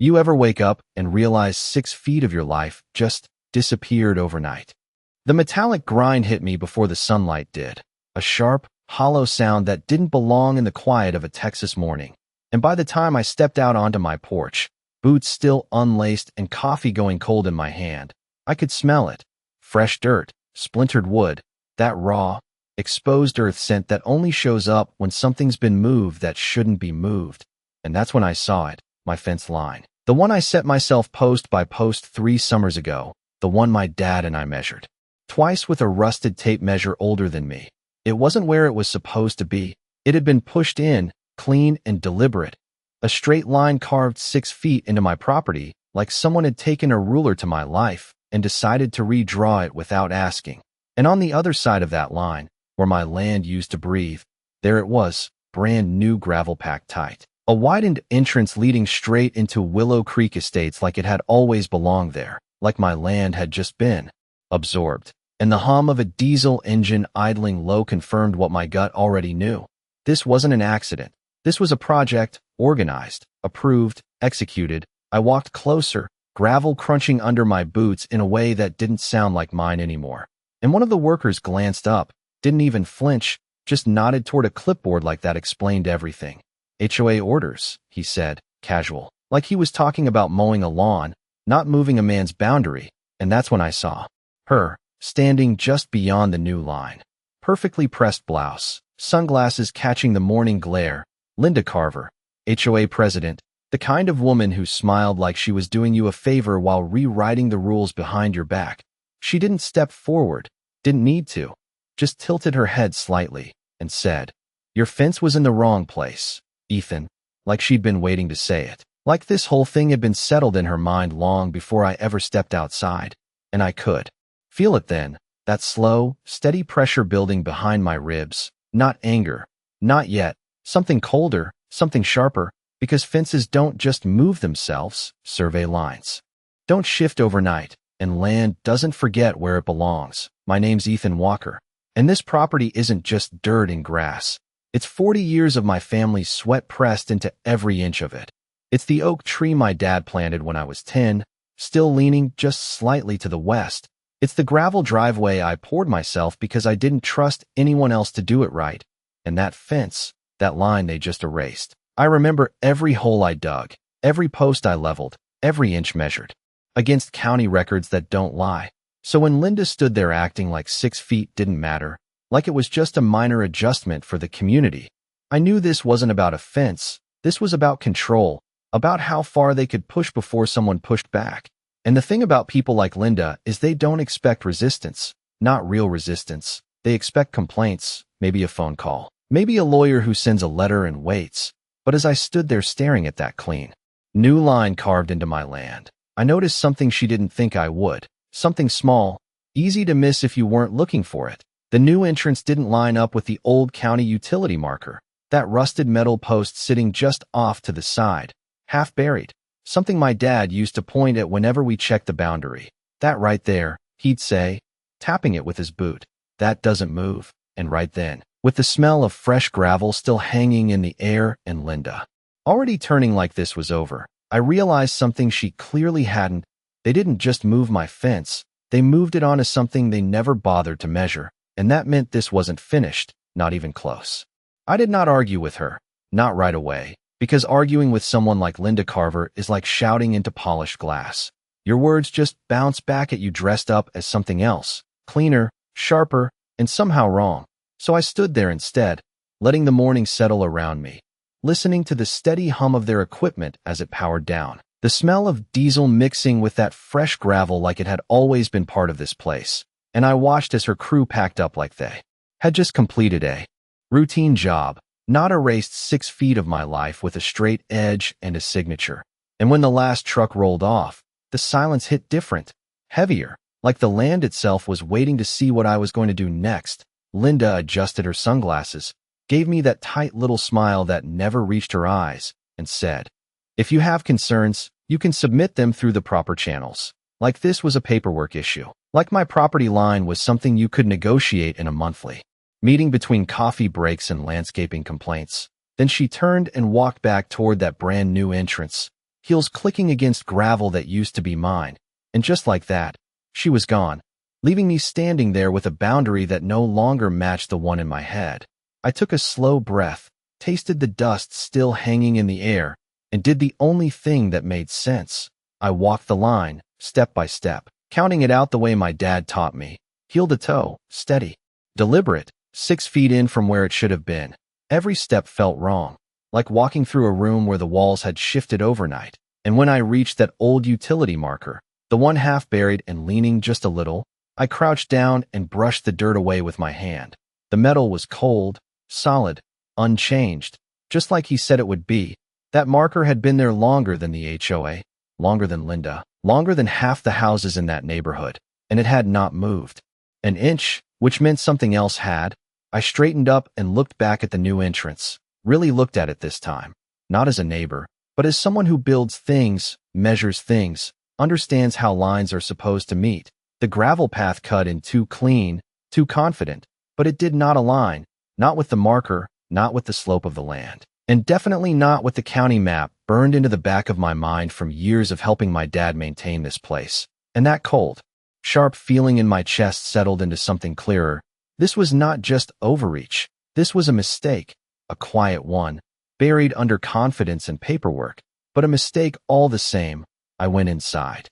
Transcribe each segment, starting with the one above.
You ever wake up and realize 6 feet of your life just disappeared overnight? The metallic grind hit me before the sunlight did, a sharp, hollow sound that didn't belong in the quiet of a Texas morning. And by the time I stepped out onto my porch, boots still unlaced and coffee going cold in my hand, I could smell it. Fresh dirt, splintered wood, that raw, exposed earth scent that only shows up when something's been moved that shouldn't be moved. And that's when I saw it, my fence line. The one I set myself post by post 3 summers ago, the one my dad and I measured. Twice with a rusted tape measure older than me. It wasn't where it was supposed to be. It had been pushed in, clean and deliberate. A straight line carved 6 feet into my property, like someone had taken a ruler to my life and decided to redraw it without asking. And on the other side of that line, where my land used to breathe, there it was, brand new gravel packed tight. A widened entrance leading straight into Willow Creek Estates like it had always belonged there, like my land had just been absorbed. And the hum of a diesel engine idling low confirmed what my gut already knew. This wasn't an accident. This was a project, organized, approved, executed. I walked closer, gravel crunching under my boots in a way that didn't sound like mine anymore. And one of the workers glanced up, didn't even flinch, just nodded toward a clipboard like that explained everything. HOA orders, he said, casual, like he was talking about mowing a lawn, not moving a man's boundary. And that's when I saw her, standing just beyond the new line. Perfectly pressed blouse, sunglasses catching the morning glare. Linda Carver, HOA president, the kind of woman who smiled like she was doing you a favor while rewriting the rules behind your back. She didn't step forward, didn't need to, just tilted her head slightly and said, "Your fence was in the wrong place, Ethan," like she'd been waiting to say it. Like this whole thing had been settled in her mind long before I ever stepped outside. And I could feel it then, that slow, steady pressure building behind my ribs. Not anger, not yet, something colder, something sharper, because fences don't just move themselves, survey lines don't shift overnight, and land doesn't forget where it belongs. My name's Ethan Walker, and this property isn't just dirt and grass. It's 40 years of my family's sweat pressed into every inch of it. It's the oak tree my dad planted when I was 10, still leaning just slightly to the west. It's the gravel driveway I poured myself because I didn't trust anyone else to do it right. And that fence, that line they just erased. I remember every hole I dug, every post I leveled, every inch measured, against county records that don't lie. So when Linda stood there acting like 6 feet didn't matter, like it was just a minor adjustment for the community, I knew this wasn't about a fence. This was about control, about how far they could push before someone pushed back. And the thing about people like Linda is they don't expect resistance, not real resistance. They expect complaints, maybe a phone call, maybe a lawyer who sends a letter and waits. But as I stood there staring at that clean, new line carved into my land, I noticed something she didn't think I would. Something small, easy to miss if you weren't looking for it. The new entrance didn't line up with the old county utility marker, that rusted metal post sitting just off to the side, half buried. Something my dad used to point at whenever we checked the boundary. That right there, he'd say, tapping it with his boot. That doesn't move. And right then, with the smell of fresh gravel still hanging in the air and Linda already turning like this was over, I realized something she clearly hadn't. They didn't just move my fence, they moved it onto something they never bothered to measure. And that meant this wasn't finished, not even close. I did not argue with her, not right away. Because arguing with someone like Linda Carver is like shouting into polished glass. Your words just bounce back at you dressed up as something else, cleaner, sharper, and somehow wrong. So I stood there instead, letting the morning settle around me, listening to the steady hum of their equipment as it powered down. The smell of diesel mixing with that fresh gravel like it had always been part of this place. And I watched as her crew packed up like they had just completed a routine job. Not erased 6 feet of my life with a straight edge and a signature. And when the last truck rolled off, the silence hit different, heavier, like the land itself was waiting to see what I was going to do next. Linda adjusted her sunglasses, gave me that tight little smile that never reached her eyes, and said, "If you have concerns, you can submit them through the proper channels." Like this was a paperwork issue. Like my property line was something you could negotiate in a monthly meeting between coffee breaks and landscaping complaints. Then she turned and walked back toward that brand new entrance, heels clicking against gravel that used to be mine. And just like that, she was gone, leaving me standing there with a boundary that no longer matched the one in my head. I took a slow breath, tasted the dust still hanging in the air, and did the only thing that made sense. I walked the line, step by step, counting it out the way my dad taught me. Heel to toe, steady, deliberate, 6 feet in from where it should have been. Every step felt wrong, like walking through a room where the walls had shifted overnight. And when I reached that old utility marker, the one half buried and leaning just a little, I crouched down and brushed the dirt away with my hand. The metal was cold, solid, unchanged, just like he said it would be. That marker had been there longer than the HOA, longer than Linda, longer than half the houses in that neighborhood, and it had not moved an inch, which meant something else had. I straightened up and looked back at the new entrance, really looked at it this time, not as a neighbor, but as someone who builds things, measures things, understands how lines are supposed to meet. The gravel path cut in too clean, too confident, but it did not align, not with the marker, not with the slope of the land, and definitely not with the county map burned into the back of my mind from years of helping my dad maintain this place. And that cold, sharp feeling in my chest settled into something clearer. This was not just overreach. This was a mistake, a quiet one, buried under confidence and paperwork, but a mistake all the same. I went inside,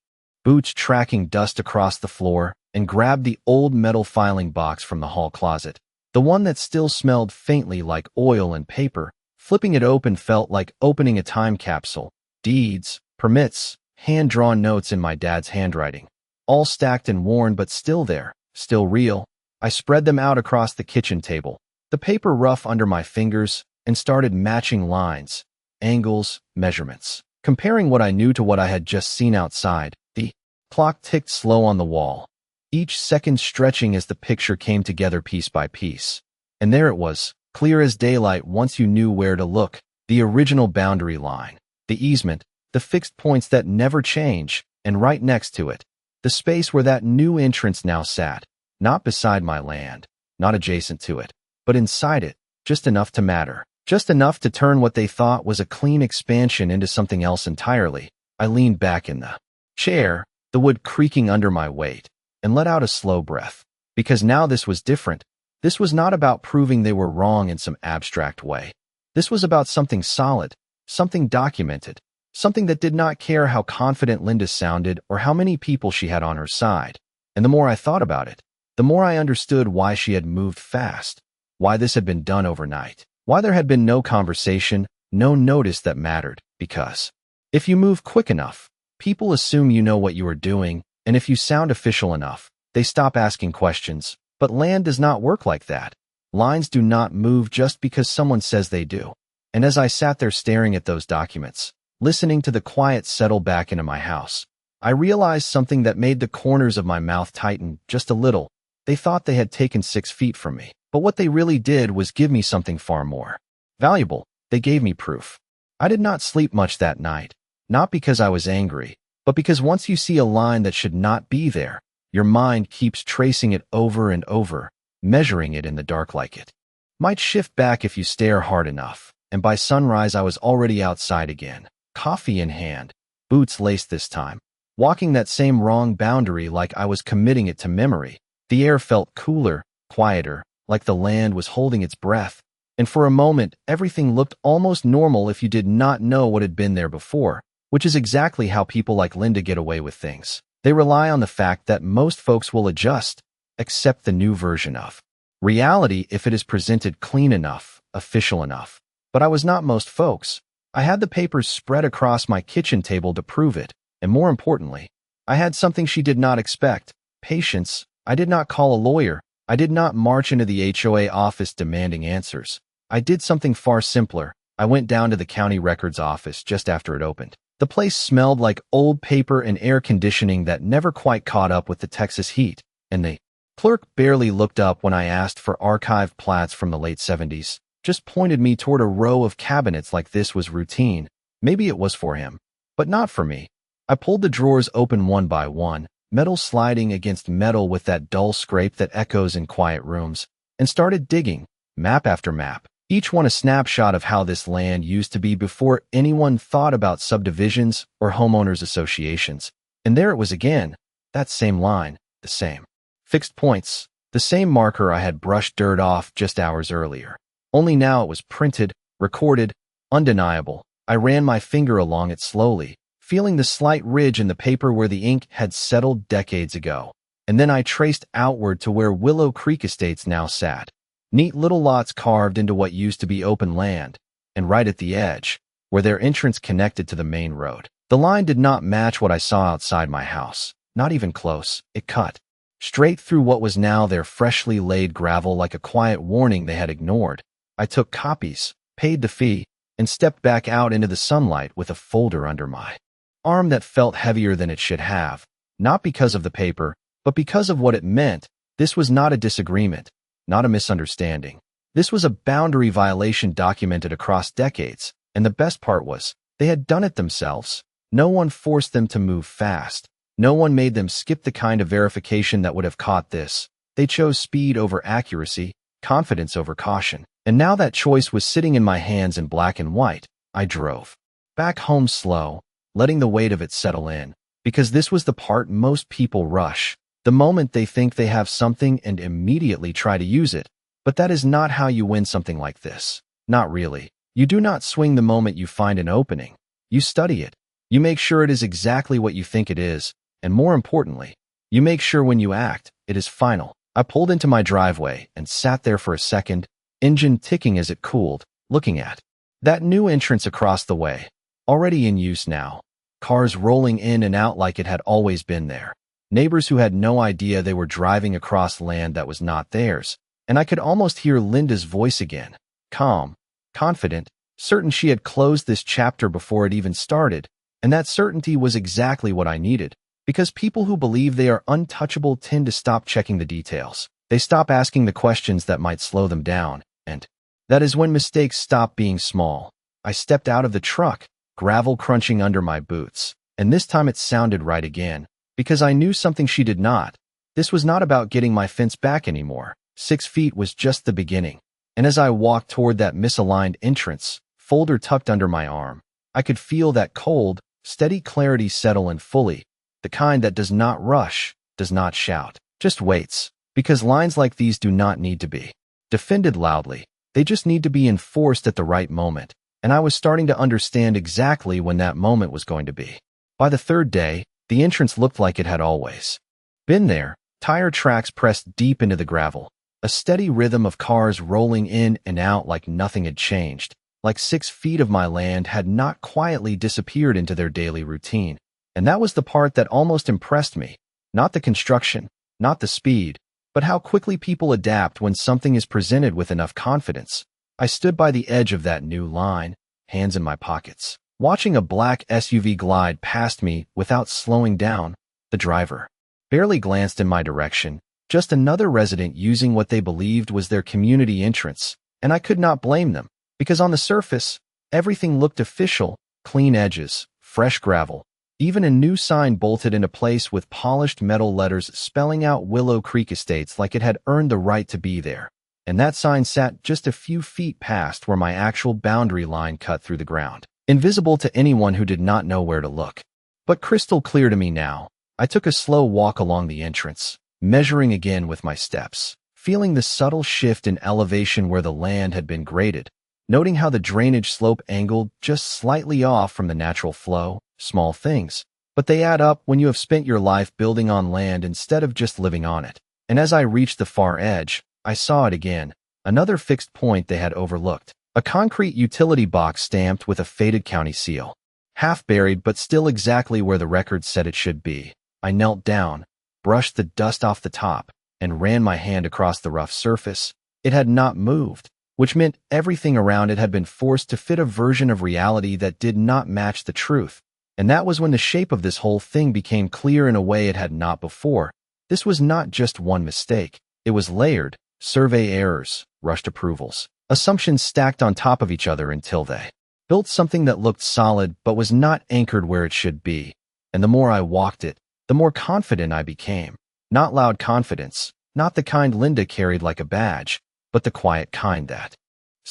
boots tracking dust across the floor, and grabbed the old metal filing box from the hall closet, the one that still smelled faintly like oil and paper. Flipping it open felt like opening a time capsule. Deeds, permits, hand-drawn notes in my dad's handwriting, all stacked and worn but still there, still real. I spread them out across the kitchen table, the paper rough under my fingers, and started matching lines, angles, measurements, comparing what I knew to what I had just seen outside. The clock ticked slow on the wall, each second stretching as the picture came together piece by piece. And there it was, clear as daylight once you knew where to look. The original boundary line, the easement, the fixed points that never change, and right next to it, the space where that new entrance now sat, not beside my land, not adjacent to it, but inside it, just enough to matter, just enough to turn what they thought was a clean expansion into something else entirely. I leaned back in the chair, the wood creaking under my weight, and let out a slow breath, because now this was different. This was not about proving they were wrong in some abstract way. This was about something solid, something documented, something that did not care how confident Linda sounded or how many people she had on her side. And the more I thought about it, the more I understood why she had moved fast, why this had been done overnight, why there had been no conversation, no notice that mattered. Because if you move quick enough, people assume you know what you are doing, and if you sound official enough, they stop asking questions. But land does not work like that. Lines do not move just because someone says they do. And as I sat there staring at those documents, listening to the quiet settle back into my house, I realized something that made the corners of my mouth tighten just a little. They thought they had taken 6 feet from me, but what they really did was give me something far more valuable. They gave me proof. I did not sleep much that night, not because I was angry, but because once you see a line that should not be there, your mind keeps tracing it over and over, measuring it in the dark like it might shift back if you stare hard enough. And by sunrise I was already outside again, coffee in hand, boots laced this time, walking that same wrong boundary like I was committing it to memory. The air felt cooler, quieter, like the land was holding its breath. And for a moment, everything looked almost normal if you did not know what had been there before, which is exactly how people like Linda get away with things. They rely on the fact that most folks will adjust, accept the new version of reality if it is presented clean enough, official enough. But I was not most folks. I had the papers spread across my kitchen table to prove it, and more importantly, I had something she did not expect: patience. I did not call a lawyer. I did not march into the HOA office demanding answers. I did something far simpler. I went down to the county records office just after it opened. The place smelled like old paper and air conditioning that never quite caught up with the Texas heat, and the clerk barely looked up when I asked for archived plats from the late 70s, just pointed me toward a row of cabinets like this was routine. Maybe it was for him, but not for me. I pulled the drawers open one by one, metal sliding against metal with that dull scrape that echoes in quiet rooms, and started digging, map after map, each one a snapshot of how this land used to be before anyone thought about subdivisions or homeowners associations. And there it was again, that same line, the same fixed points, the same marker I had brushed dirt off just hours earlier. Only now it was printed, recorded, undeniable. I ran my finger along it slowly, feeling the slight ridge in the paper where the ink had settled decades ago. And then I traced outward to where Willow Creek Estates now sat. Neat little lots carved into what used to be open land, and right at the edge, where their entrance connected to the main road. The line did not match what I saw outside my house, not even close. It cut straight through what was now their freshly laid gravel like a quiet warning they had ignored. I took copies, paid the fee, and stepped back out into the sunlight with a folder under my arm that felt heavier than it should have, not because of the paper, but because of what it meant. This was not a disagreement, not a misunderstanding. This was a boundary violation documented across decades, and the best part was, they had done it themselves. No one forced them to move fast. No one made them skip the kind of verification that would have caught this. They chose speed over accuracy, confidence over caution. And now that choice was sitting in my hands in black and white. I drove back home slow, letting the weight of it settle in, because this was the part most people rush. The moment they think they have something and immediately try to use it. But that is not how you win something like this. Not really. You do not swing the moment you find an opening. You study it. You make sure it is exactly what you think it is, and more importantly, you make sure when you act, it is final. I pulled into my driveway and sat there for a second, engine ticking as it cooled, looking at that new entrance across the way, already in use now, cars rolling in and out like it had always been there, neighbors who had no idea they were driving across land that was not theirs, and I could almost hear Linda's voice again, calm, confident, certain she had closed this chapter before it even started, and that certainty was exactly what I needed. Because people who believe they are untouchable tend to stop checking the details. They stop asking the questions that might slow them down, and that is when mistakes stop being small. I stepped out of the truck, gravel crunching under my boots, and this time it sounded right again, because I knew something she did not. This was not about getting my fence back anymore. 6 feet was just the beginning, and as I walked toward that misaligned entrance, folder tucked under my arm, I could feel that cold, steady clarity settle in fully. The kind that does not rush, does not shout, just waits, because lines like these do not need to be defended loudly. They just need to be enforced at the right moment, and I was starting to understand exactly when that moment was going to be. By the third day, the entrance looked like it had always been there, tire tracks pressed deep into the gravel, a steady rhythm of cars rolling in and out like nothing had changed, like 6 feet of my land had not quietly disappeared into their daily routine. And that was the part that almost impressed me. Not the construction, not the speed, but how quickly people adapt when something is presented with enough confidence. I stood by the edge of that new line, hands in my pockets, watching a black SUV glide past me without slowing down. The driver barely glanced in my direction, just another resident using what they believed was their community entrance, and I could not blame them, because on the surface, everything looked official, clean edges, fresh gravel, even a new sign bolted into place with polished metal letters spelling out Willow Creek Estates like it had earned the right to be there. And that sign sat just a few feet past where my actual boundary line cut through the ground, invisible to anyone who did not know where to look. But crystal clear to me now. I took a slow walk along the entrance, measuring again with my steps, feeling the subtle shift in elevation where the land had been graded, noting how the drainage slope angled just slightly off from the natural flow. Small things, but they add up when you have spent your life building on land instead of just living on it. And as I reached the far edge, I saw it again, another fixed point they had overlooked, a concrete utility box stamped with a faded county seal, half buried but still exactly where the record said it should be. I knelt down, brushed the dust off the top, and ran my hand across the rough surface. It had not moved, which meant everything around it had been forced to fit a version of reality that did not match the truth. And that was when the shape of this whole thing became clear in a way it had not before. This was not just one mistake. It was layered, survey errors, rushed approvals, assumptions stacked on top of each other until they built something that looked solid but was not anchored where it should be. And the more I walked it, the more confident I became. Not loud confidence, not the kind Linda carried like a badge, but the quiet kind that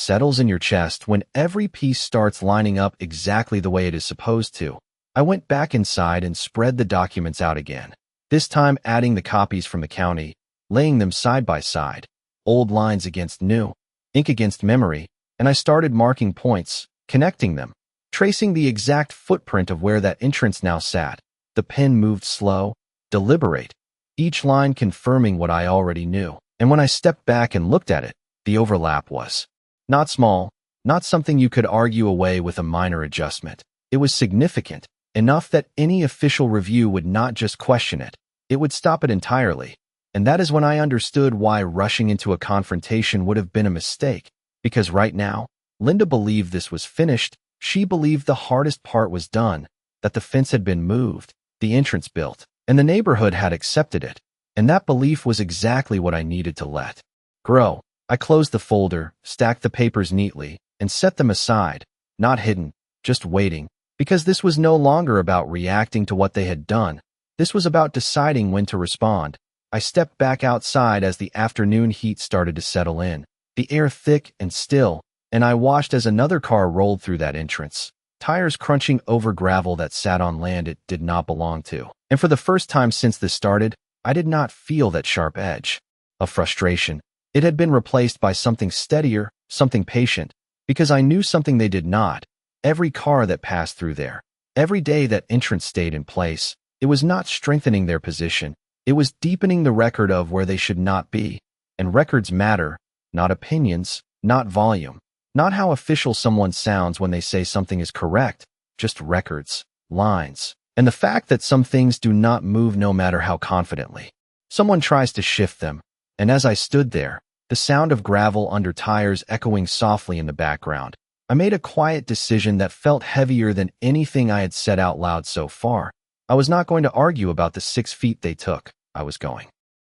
settles in your chest when every piece starts lining up exactly the way it is supposed to. I went back inside and spread the documents out again, this time adding the copies from the county, laying them side by side, old lines against new, ink against memory, and I started marking points, connecting them, tracing the exact footprint of where that entrance now sat. The pen moved slow, deliberate, each line confirming what I already knew. And when I stepped back and looked at it, the overlap was not small, not something you could argue away with a minor adjustment. It was significant, enough that any official review would not just question it, it would stop it entirely. And that is when I understood why rushing into a confrontation would have been a mistake. Because right now, Linda believed this was finished. She believed the hardest part was done, that the fence had been moved, the entrance built, and the neighborhood had accepted it. And that belief was exactly what I needed to let grow. I closed the folder, stacked the papers neatly, and set them aside, not hidden, just waiting, because this was no longer about reacting to what they had done. This was about deciding when to respond. I stepped back outside as the afternoon heat started to settle in, the air thick and still, and I watched as another car rolled through that entrance, tires crunching over gravel that sat on land it did not belong to. And for the first time since this started, I did not feel that sharp edge of frustration. It had been replaced by something steadier, something patient, because I knew something they did not. Every car that passed through there, every day that entrance stayed in place, it was not strengthening their position. It was deepening the record of where they should not be. And records matter, not opinions, not volume, not how official someone sounds when they say something is correct, just records, lines. And the fact that some things do not move no matter how confidently someone tries to shift them. And as I stood there, the sound of gravel under tires echoing softly in the background, I made a quiet decision that felt heavier than anything I had said out loud so far. I was not going to argue about the 6 feet they took. I was going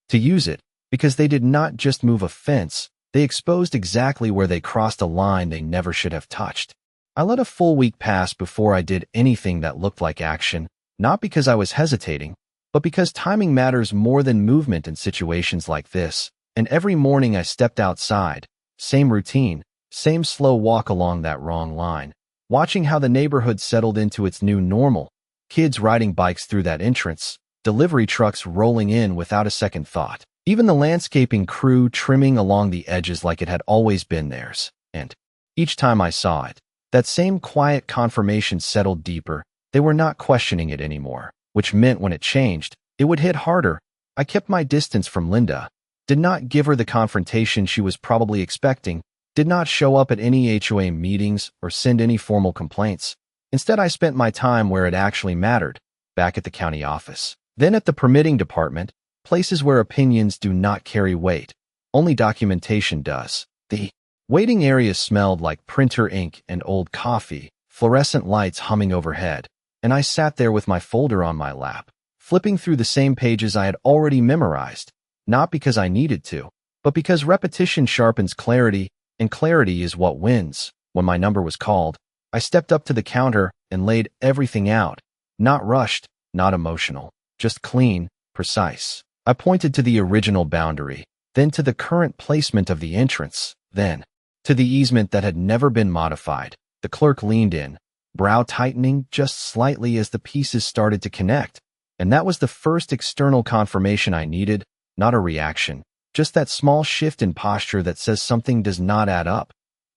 to use it, because they did not just move a fence, they exposed exactly where they crossed a line they never should have touched. I let a full week pass before I did anything that looked like action, not because I was hesitating, but because timing matters more than movement in situations like this. And every morning I stepped outside, same routine, same slow walk along that wrong line, watching how the neighborhood settled into its new normal, kids riding bikes through that entrance, delivery trucks rolling in without a second thought, even the landscaping crew trimming along the edges like it had always been theirs. And each time I saw it, that same quiet confirmation settled deeper. They were not questioning it anymore, which meant when it changed, it would hit harder. I kept my distance from Linda, did not give her the confrontation she was probably expecting, did not show up at any HOA meetings or send any formal complaints. Instead, I spent my time where it actually mattered, back at the county office. Then at the permitting department, places where opinions do not carry weight, only documentation does. The waiting area smelled like printer ink and old coffee, fluorescent lights humming overhead, and I sat there with my folder on my lap, flipping through the same pages I had already memorized, not because I needed to, but because repetition sharpens clarity, and clarity is what wins. When my number was called, I stepped up to the counter and laid everything out, not rushed, not emotional, just clean, precise. I pointed to the original boundary, then to the current placement of the entrance, then to the easement that had never been modified. The clerk leaned in, brow tightening just slightly as the pieces started to connect. And that was the first external confirmation I needed, not a reaction, just that small shift in posture that says something does not add up.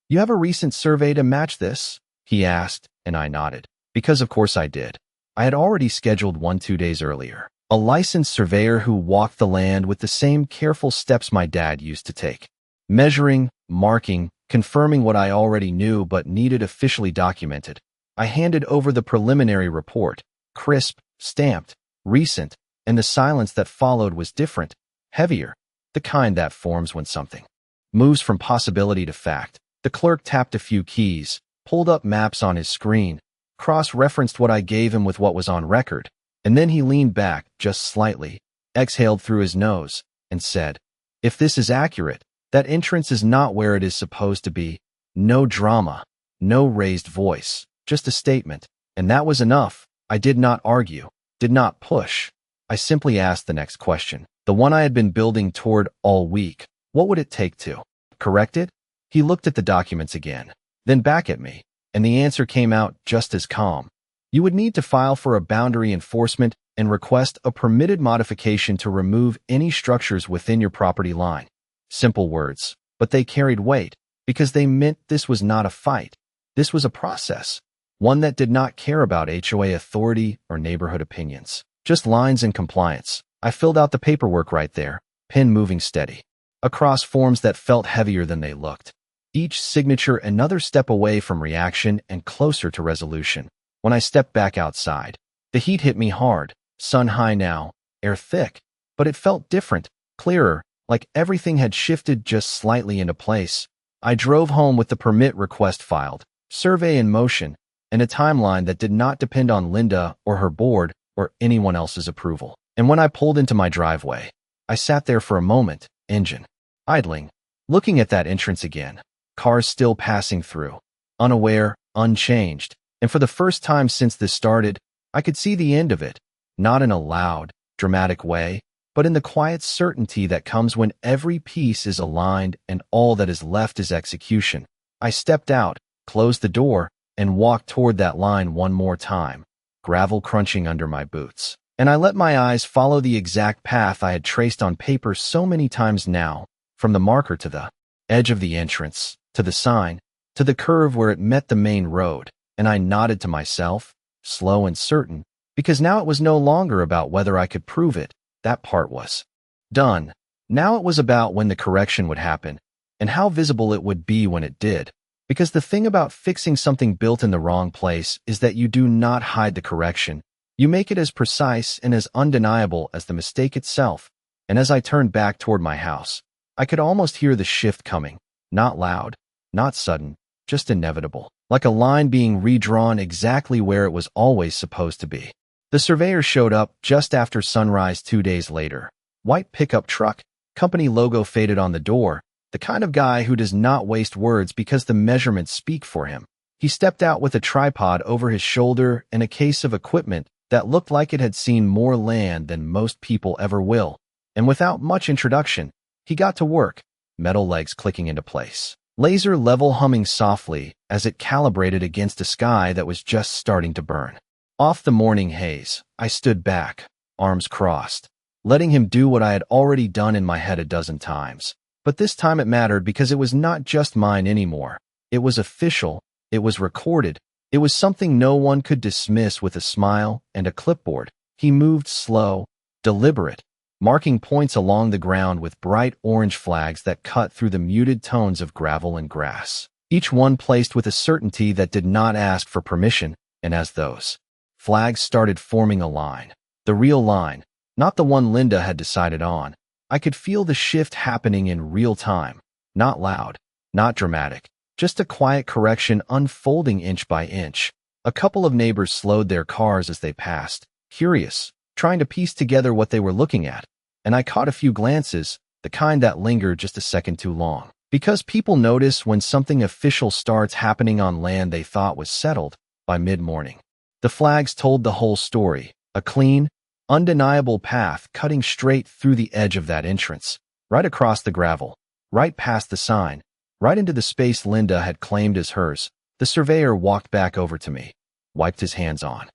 "You have a recent survey to match this?" he asked, and I nodded, because of course I did. I had already scheduled one 2 days earlier. A licensed surveyor who walked the land with the same careful steps my dad used to take. Measuring, marking, confirming what I already knew but needed officially documented. I handed over the preliminary report, crisp, stamped, recent, and the silence that followed was different, heavier, the kind that forms when something moves from possibility to fact. The clerk tapped a few keys, pulled up maps on his screen, cross-referenced what I gave him with what was on record, and then he leaned back just slightly, exhaled through his nose, and said, "If this is accurate, that entrance is not where it is supposed to be. No drama, no raised voice, just a statement." And that was enough. I did not argue, did not push. I simply asked the next question, the one I had been building toward all week. What would it take to correct it? He looked at the documents again, then back at me, and the answer came out just as calm. You would need to file for a boundary enforcement and request a permitted modification to remove any structures within your property line. Simple words, but they carried weight because they meant this was not a fight. This was a process, one that did not care about HOA authority or neighborhood opinions. Just lines and compliance. I filled out the paperwork right there, pen moving steady, across forms that felt heavier than they looked. Each signature another step away from reaction and closer to resolution. When I stepped back outside, the heat hit me hard, sun high now, air thick, but it felt different, clearer, like everything had shifted just slightly into place. I drove home with the permit request filed, survey in motion, and a timeline that did not depend on Linda or her board or anyone else's approval. And when I pulled into my driveway, I sat there for a moment, engine idling, looking at that entrance again, cars still passing through, unaware, unchanged. And for the first time since this started, I could see the end of it, not in a loud, dramatic way, but in the quiet certainty that comes when every piece is aligned and all that is left is execution. I stepped out, closed the door, and walked toward that line one more time, gravel crunching under my boots. And I let my eyes follow the exact path I had traced on paper so many times now, from the marker to the edge of the entrance, to the sign, to the curve where it met the main road. And I nodded to myself, slow and certain, because now it was no longer about whether I could prove it. That part was done. Now it was about when the correction would happen, and how visible it would be when it did. Because the thing about fixing something built in the wrong place is that you do not hide the correction. You make it as precise and as undeniable as the mistake itself. And as I turned back toward my house, I could almost hear the shift coming. Not loud, not sudden, just inevitable. Like a line being redrawn exactly where it was always supposed to be. The surveyor showed up just after sunrise 2 days later. White pickup truck, company logo faded on the door, the kind of guy who does not waste words because the measurements speak for him. He stepped out with a tripod over his shoulder and a case of equipment that looked like it had seen more land than most people ever will. And without much introduction, he got to work, metal legs clicking into place. Laser level humming softly as it calibrated against a sky that was just starting to burn. Off the morning haze, I stood back, arms crossed, letting him do what I had already done in my head a dozen times. But this time it mattered because it was not just mine anymore. It was official, it was recorded, it was something no one could dismiss with a smile and a clipboard. He moved slow, deliberate, marking points along the ground with bright orange flags that cut through the muted tones of gravel and grass, each one placed with a certainty that did not ask for permission. And as those flags started forming a line, the real line, not the one Linda had decided on, I could feel the shift happening in real time. Not loud, not dramatic, just a quiet correction unfolding inch by inch. A couple of neighbors slowed their cars as they passed, curious, trying to piece together what they were looking at. And I caught a few glances, the kind that lingered just a second too long. Because people notice when something official starts happening on land they thought was settled by mid-morning. The flags told the whole story, a clean, undeniable path cutting straight through the edge of that entrance, right across the gravel, right past the sign, right into the space Linda had claimed as hers. The surveyor walked back over to me, wiped his hands on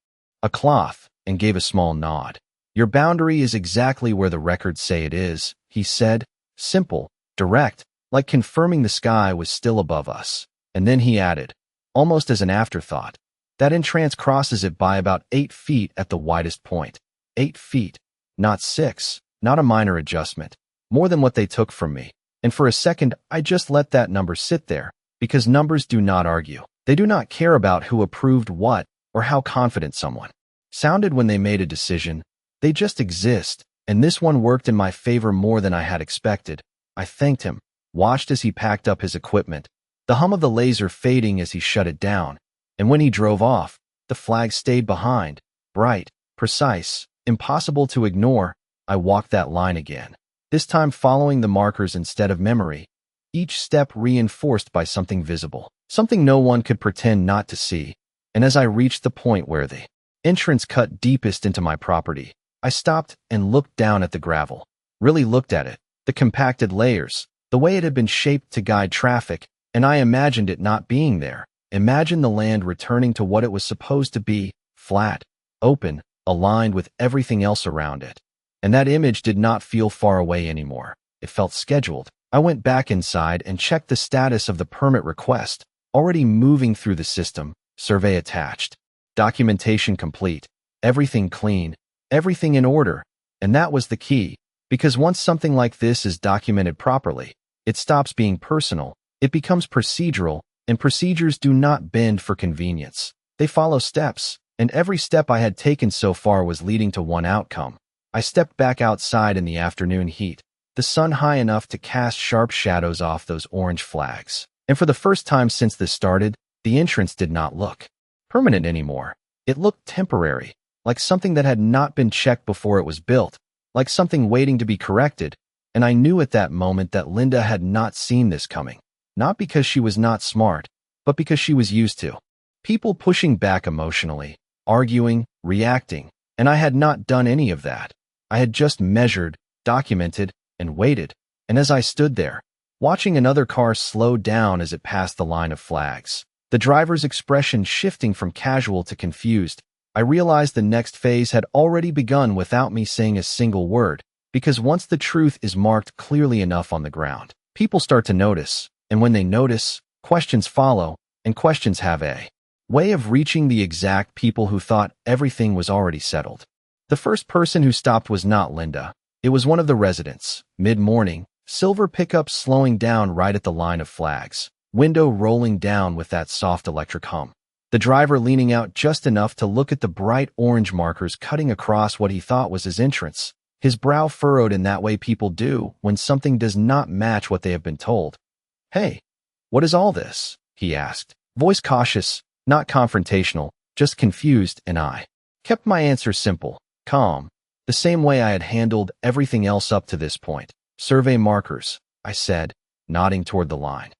a cloth, and gave a small nod. Your boundary is exactly where the records say it is, he said, simple, direct, like confirming the sky was still above us. And then he added, almost as an afterthought, that entrance crosses it by about 8 feet at the widest point. 8 feet, not 6, not a minor adjustment, more than what they took from me. And for a second, I just let that number sit there, because numbers do not argue. They do not care about who approved what or how confident someone sounded when they made a decision. They just exist, and this one worked in my favor more than I had expected. I thanked him, watched as he packed up his equipment, the hum of the laser fading as he shut it down, and when he drove off, the flag stayed behind, bright, precise, impossible to ignore. I walked that line again, this time following the markers instead of memory, each step reinforced by something visible, something no one could pretend not to see. And as I reached the point where the entrance cut deepest into my property, I stopped and looked down at the gravel, really looked at it, the compacted layers, the way it had been shaped to guide traffic, And I imagined it not being there. Imagine the land returning to what it was supposed to be, flat, open, aligned with everything else around it. And that image did not feel far away anymore. It felt scheduled. I went back inside and checked the status of the permit request, already moving through the system, survey attached, documentation complete, everything clean, everything in order. And that was the key, because once something like this is documented properly, it stops being personal, it becomes procedural, and procedures do not bend for convenience. They follow steps, and every step I had taken so far was leading to one outcome. I stepped back outside in the afternoon heat, the sun high enough to cast sharp shadows off those orange flags. And for the first time since this started, the entrance did not look permanent anymore. It looked temporary, like something that had not been checked before it was built, like something waiting to be corrected. And I knew at that moment that Linda had not seen this coming. Not because she was not smart, but because she was used to people pushing back emotionally, arguing, reacting, and I had not done any of that. I had just measured, documented, and waited. And as I stood there, watching another car slow down as it passed the line of flags, the driver's expression shifting from casual to confused, I realized the next phase had already begun without me saying a single word, because once the truth is marked clearly enough on the ground, people start to notice, and when they notice, questions follow, and questions have a way of reaching the exact people who thought everything was already settled. The first person who stopped was not Linda. It was one of the residents. Mid-morning, silver pickup slowing down right at the line of flags, window rolling down with that soft electric hum. The driver leaning out just enough to look at the bright orange markers cutting across what he thought was his entrance, his brow furrowed in that way people do when something does not match what they have been told. "Hey, what is all this?" he asked, voice cautious, not confrontational, just confused, and I kept my answer simple, calm, the same way I had handled everything else up to this point. "Survey markers," I said, nodding toward the line.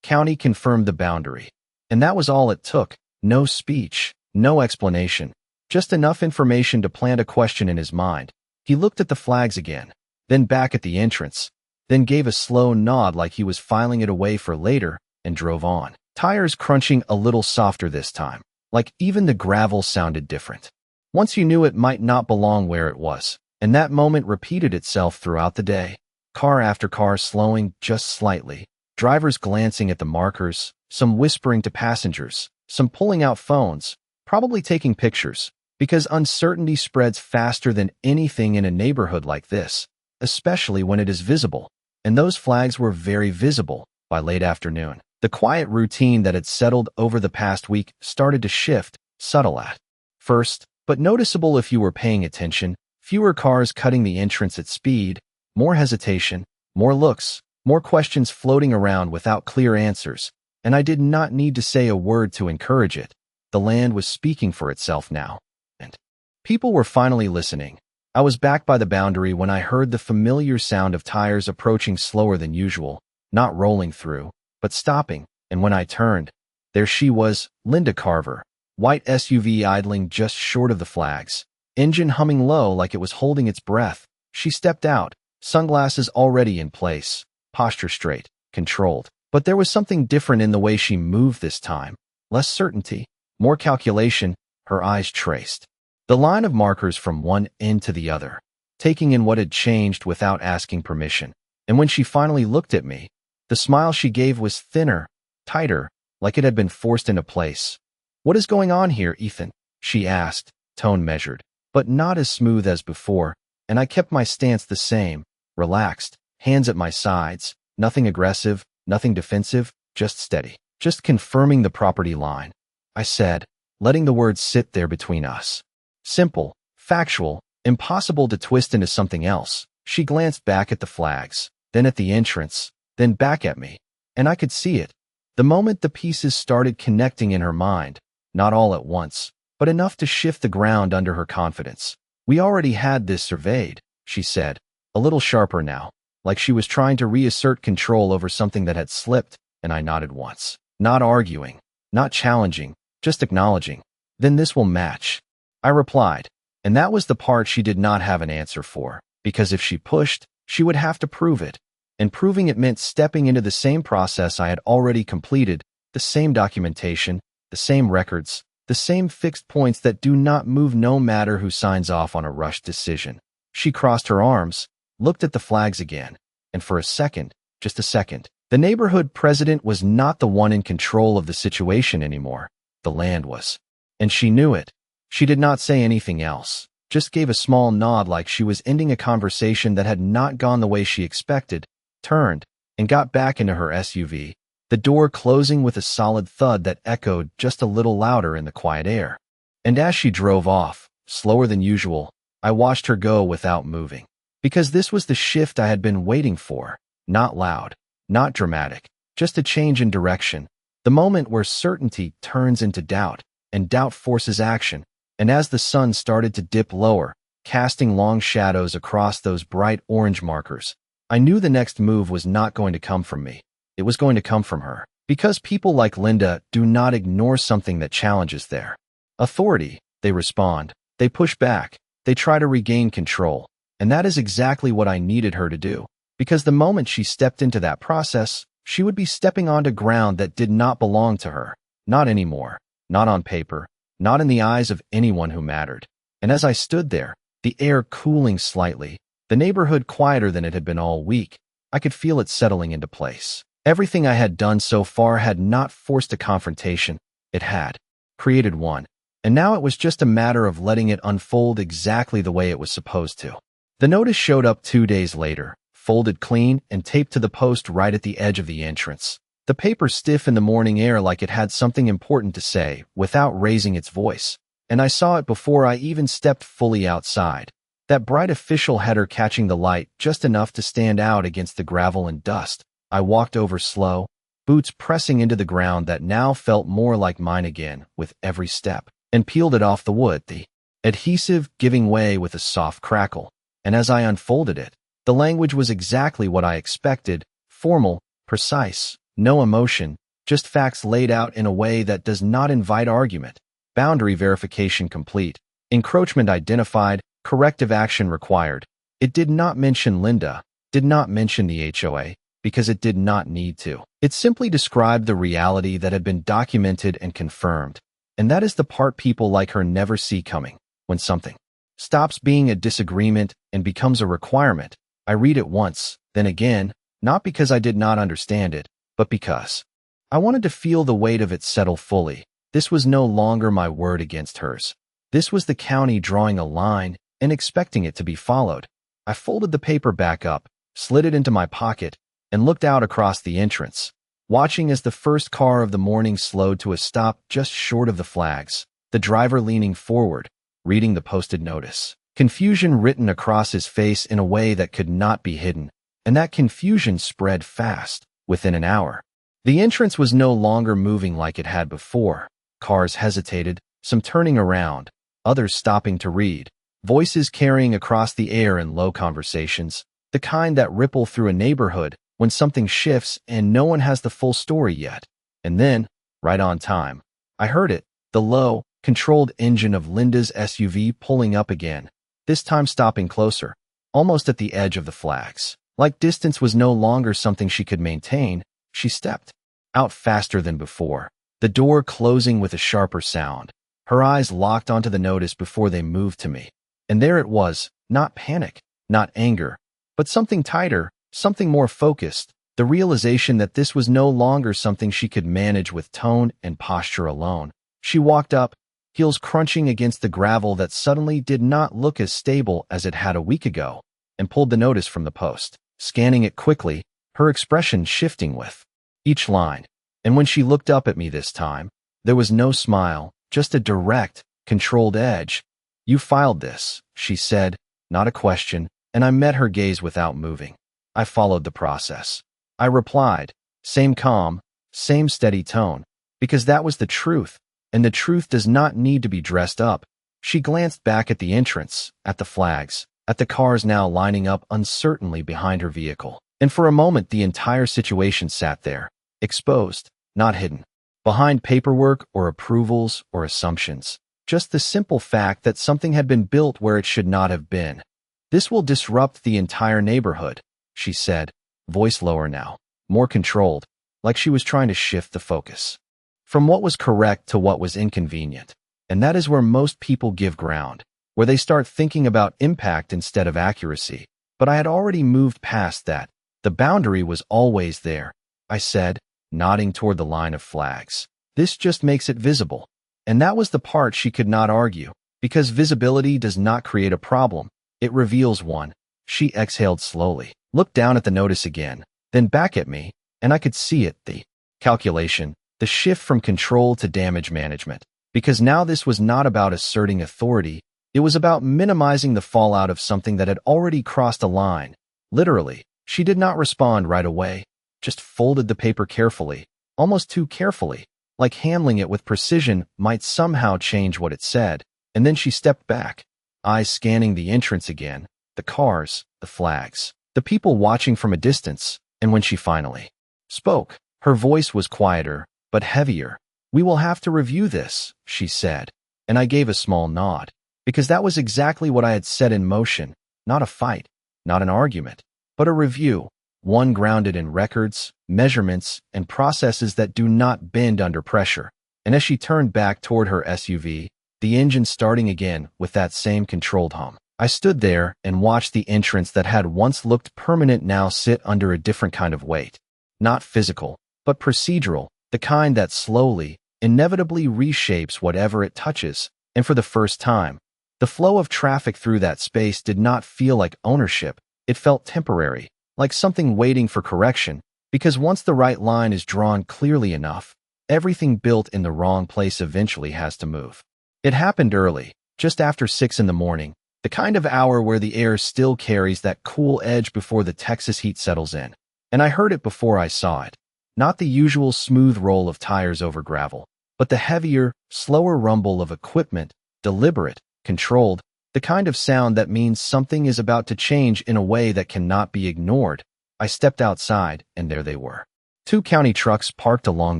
County confirmed the boundary. And that was all it took. No speech, no explanation, just enough information to plant a question in his mind. He looked at the flags again, then back at the entrance, then gave a slow nod like he was filing it away for later, and drove on. Tires crunching a little softer this time, like even the gravel sounded different. Once you knew it might not belong where it was, and that moment repeated itself throughout the day. Car after car slowing just slightly, drivers glancing at the markers, some whispering to passengers, some pulling out phones, probably taking pictures, because uncertainty spreads faster than anything in a neighborhood like this, especially when it is visible. And those flags were very visible by late afternoon. The quiet routine that had settled over the past week started to shift, subtle at first, but noticeable if you were paying attention. Fewer cars cutting the entrance at speed, more hesitation, more looks, more questions floating around without clear answers, and I did not need to say a word to encourage it. The land was speaking for itself now, and people were finally listening. I was back by the boundary when I heard the familiar sound of tires approaching slower than usual, not rolling through, but stopping, and when I turned, there she was, Linda Carver, white SUV idling just short of the flags, engine humming low like it was holding its breath. She stepped out, sunglasses already in place, posture straight, controlled. But there was something different in the way she moved this time. Less certainty, more calculation, her eyes traced the line of markers from one end to the other, taking in what had changed without asking permission. And when she finally looked at me, the smile she gave was thinner, tighter, like it had been forced into place. "What is going on here, Ethan?" she asked, tone measured, but not as smooth as before, and I kept my stance the same, relaxed, hands at my sides, nothing aggressive, nothing defensive, just steady, just confirming the property line. I said, letting the words sit there between us. Simple, factual, impossible to twist into something else. She glanced back at the flags, then at the entrance, then back at me, and I could see it. The moment the pieces started connecting in her mind, not all at once, but enough to shift the ground under her confidence. "We already had this surveyed," she said, a little sharper now, like she was trying to reassert control over something that had slipped, and I nodded once. Not arguing, not challenging, just acknowledging. "Then this will match," I replied, and that was the part she did not have an answer for, because if she pushed, she would have to prove it. and proving it meant stepping into the same process I had already completed, the same documentation, the same records, the same fixed points that do not move no matter who signs off on a rushed decision. She crossed her arms, looked at the flags again, and for a second, just a second, the neighborhood president was not the one in control of the situation anymore. The land was. And she knew it. She did not say anything else, just gave a small nod like she was ending a conversation that had not gone the way she expected, turned, and got back into her SUV, the door closing with a solid thud that echoed just a little louder in the quiet air. And as she drove off, slower than usual, I watched her go without moving. Because this was the shift I had been waiting for, not loud, not dramatic, just a change in direction, the moment where certainty turns into doubt, and doubt forces action. And as the sun started to dip lower, casting long shadows across those bright orange markers, I knew the next move was not going to come from me. It was going to come from her. Because people like Linda do not ignore something that challenges their authority. They respond. They push back. They try to regain control. And that is exactly what I needed her to do. Because the moment she stepped into that process, she would be stepping onto ground that did not belong to her. Not anymore. Not on paper. Not in the eyes of anyone who mattered. And as I stood there, the air cooling slightly, the neighborhood quieter than it had been all week, I could feel it settling into place. Everything I had done so far had not forced a confrontation. It had created one. And now it was just a matter of letting it unfold exactly the way it was supposed to. The notice showed up 2 days later, folded clean and taped to the post right at the edge of the entrance. The paper stiff in the morning air like it had something important to say without raising its voice. And I saw it before I even stepped fully outside. That bright official header catching the light just enough to stand out against the gravel and dust. I walked over slow, boots pressing into the ground that now felt more like mine again with every step, and peeled it off the wood, the adhesive giving way with a soft crackle. And as I unfolded it, the language was exactly what I expected, formal, precise, no emotion, just facts laid out in a way that does not invite argument. Boundary verification complete. Encroachment identified. Corrective action required. It did not mention Linda, did not mention the HOA, because it did not need to. It simply described the reality that had been documented and confirmed. And that is the part people like her never see coming. When something stops being a disagreement and becomes a requirement, I read it once, then again, not because I did not understand it, but because I wanted to feel the weight of it settle fully. This was no longer my word against hers. This was the county drawing a line and expecting it to be followed. I folded the paper back up, slid it into my pocket, and looked out across the entrance, watching as the first car of the morning slowed to a stop just short of the flags, the driver leaning forward, reading the posted notice. Confusion written across his face in a way that could not be hidden, and that confusion spread fast. Within an hour, the entrance was no longer moving like it had before. Cars hesitated, some turning around, others stopping to read. Voices carrying across the air in low conversations, the kind that ripple through a neighborhood when something shifts and no one has the full story yet. And then, right on time, I heard it, the low, controlled engine of Linda's SUV pulling up again, this time stopping closer, almost at the edge of the flags. Like distance was no longer something she could maintain, she stepped out faster than before, the door closing with a sharper sound. Her eyes locked onto the notice before they moved to me. And there it was, not panic, not anger, but something tighter, something more focused, the realization that this was no longer something she could manage with tone and posture alone. She walked up, heels crunching against the gravel that suddenly did not look as stable as it had a week ago, and pulled the notice from the post, scanning it quickly, her expression shifting with each line. And when she looked up at me this time, there was no smile, just a direct, controlled edge. "You filed this," she said, not a question, and I met her gaze without moving. I followed the process. I replied, same calm, same steady tone, because that was the truth, and the truth does not need to be dressed up. She glanced back at the entrance, at the flags, at the cars now lining up uncertainly behind her vehicle, and for a moment the entire situation sat there, exposed, not hidden, behind paperwork or approvals or assumptions. Just the simple fact that something had been built where it should not have been. "This will disrupt the entire neighborhood," she said, voice lower now, more controlled, like she was trying to shift the focus from what was correct to what was inconvenient. And that is where most people give ground, where they start thinking about impact instead of accuracy. But I had already moved past that. The boundary was always there, I said, nodding toward the line of flags. This just makes it visible. And that was the part she could not argue, because visibility does not create a problem. It reveals one. She exhaled slowly, looked down at the notice again, then back at me, and I could see it, the calculation, the shift from control to damage management. Because now this was not about asserting authority, it was about minimizing the fallout of something that had already crossed a line. Literally, she did not respond right away, just folded the paper carefully, almost too carefully, like handling it with precision might somehow change what it said. And then she stepped back, eyes scanning the entrance again, the cars, the flags, the people watching from a distance. And when she finally spoke, her voice was quieter, but heavier. "We will have to review this," she said, and I gave a small nod, because that was exactly what I had set in motion, not a fight, not an argument, but a review, one grounded in records, measurements, and processes that do not bend under pressure. And as she turned back toward her SUV, the engine starting again with that same controlled hum, I stood there and watched the entrance that had once looked permanent now sit under a different kind of weight. Not physical, but procedural, the kind that slowly, inevitably reshapes whatever it touches. And for the first time, the flow of traffic through that space did not feel like ownership. It felt temporary, like something waiting for correction, because once the right line is drawn clearly enough, everything built in the wrong place eventually has to move. It happened early, just after 6 in the morning, the kind of hour where the air still carries that cool edge before the Texas heat settles in. And I heard it before I saw it. Not the usual smooth roll of tires over gravel, but the heavier, slower rumble of equipment, deliberate, controlled, the kind of sound that means something is about to change in a way that cannot be ignored. I stepped outside, and there they were. 2 county trucks parked along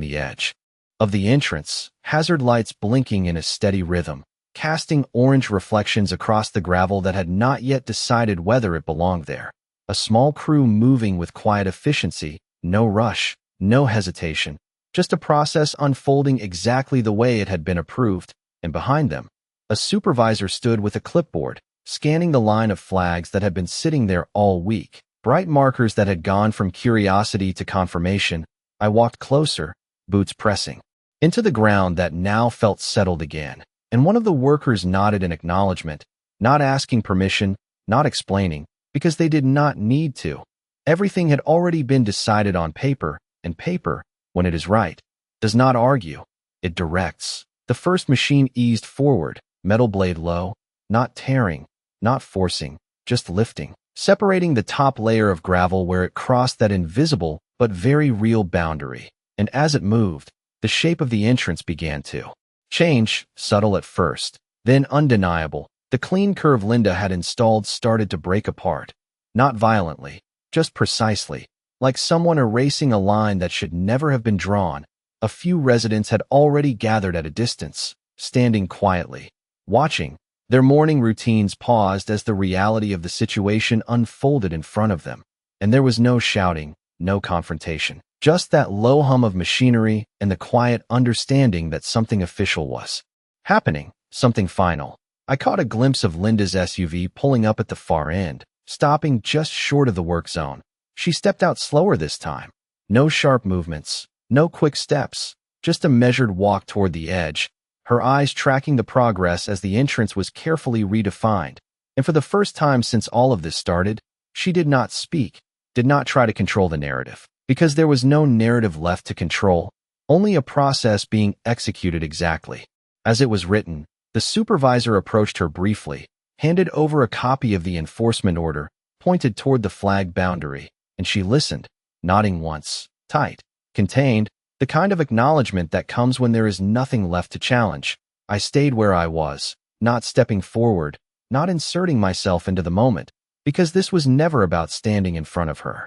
the edge of the entrance, hazard lights blinking in a steady rhythm, casting orange reflections across the gravel that had not yet decided whether it belonged there. A small crew moving with quiet efficiency, no rush, no hesitation, just a process unfolding exactly the way it had been approved. And behind them, a supervisor stood with a clipboard, scanning the line of flags that had been sitting there all week, bright markers that had gone from curiosity to confirmation. I walked closer, boots pressing into the ground that now felt settled again, and one of the workers nodded in acknowledgement, not asking permission, not explaining, because they did not need to. Everything had already been decided on paper, and paper, when it is right, does not argue. It directs. The first machine eased forward, metal blade low, not tearing, not forcing, just lifting, separating the top layer of gravel where it crossed that invisible but very real boundary. And as it moved, the shape of the entrance began to change, subtle at first, then undeniable. The clean curve Linda had installed started to break apart, not violently, just precisely, like someone erasing a line that should never have been drawn. A few residents had already gathered at a distance, standing quietly, watching. Their morning routines paused as the reality of the situation unfolded in front of them. And there was no shouting, no confrontation, just that low hum of machinery and the quiet understanding that something official was happening, something final. I caught a glimpse of Linda's SUV pulling up at the far end, stopping just short of the work zone. She stepped out slower this time. No sharp movements, no quick steps, just a measured walk toward the edge, her eyes tracking the progress as the entrance was carefully redefined. And for the first time since all of this started, she did not speak, did not try to control the narrative, because there was no narrative left to control, only a process being executed exactly as it was written. The supervisor approached her briefly, handed over a copy of the enforcement order, pointed toward the flag boundary, and she listened, nodding once, tight, contained, the kind of acknowledgement that comes when there is nothing left to challenge. I stayed where I was, not stepping forward, not inserting myself into the moment, because this was never about standing in front of her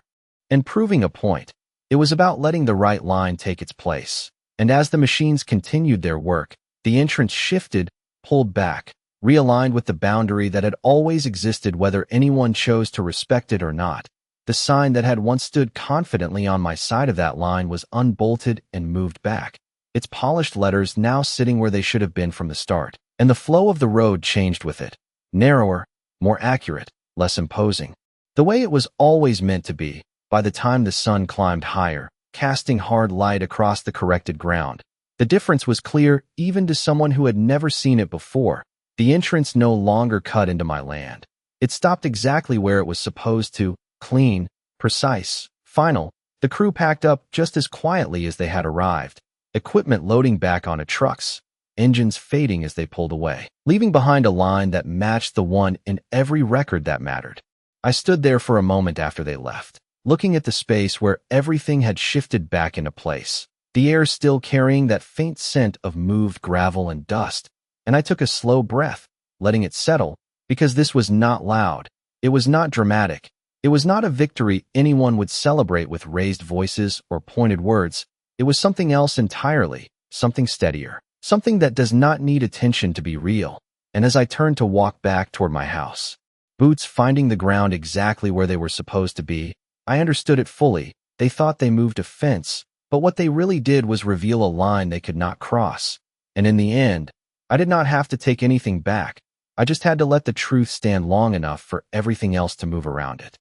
and proving a point. It was about letting the right line take its place. And as the machines continued their work, the entrance shifted, pulled back, realigned with the boundary that had always existed whether anyone chose to respect it or not. The sign that had once stood confidently on my side of that line was unbolted and moved back, its polished letters now sitting where they should have been from the start, and the flow of the road changed with it. Narrower, more accurate, less imposing. The way it was always meant to be, by the time the sun climbed higher, casting hard light across the corrected ground. The difference was clear even to someone who had never seen it before. The entrance no longer cut into my land. It stopped exactly where it was supposed to, clean, precise, final. The crew packed up just as quietly as they had arrived, equipment loading back onto trucks, engines fading as they pulled away, leaving behind a line that matched the one in every record that mattered. I stood there for a moment after they left, looking at the space where everything had shifted back into place, the air still carrying that faint scent of moved gravel and dust, and I took a slow breath, letting it settle, because this was not loud. It was not dramatic. It was not a victory anyone would celebrate with raised voices or pointed words. It was something else entirely, something steadier, something that does not need attention to be real. And as I turned to walk back toward my house, boots finding the ground exactly where they were supposed to be, I understood it fully. They thought they moved a fence, but what they really did was reveal a line they could not cross. And in the end, I did not have to take anything back. I just had to let the truth stand long enough for everything else to move around it.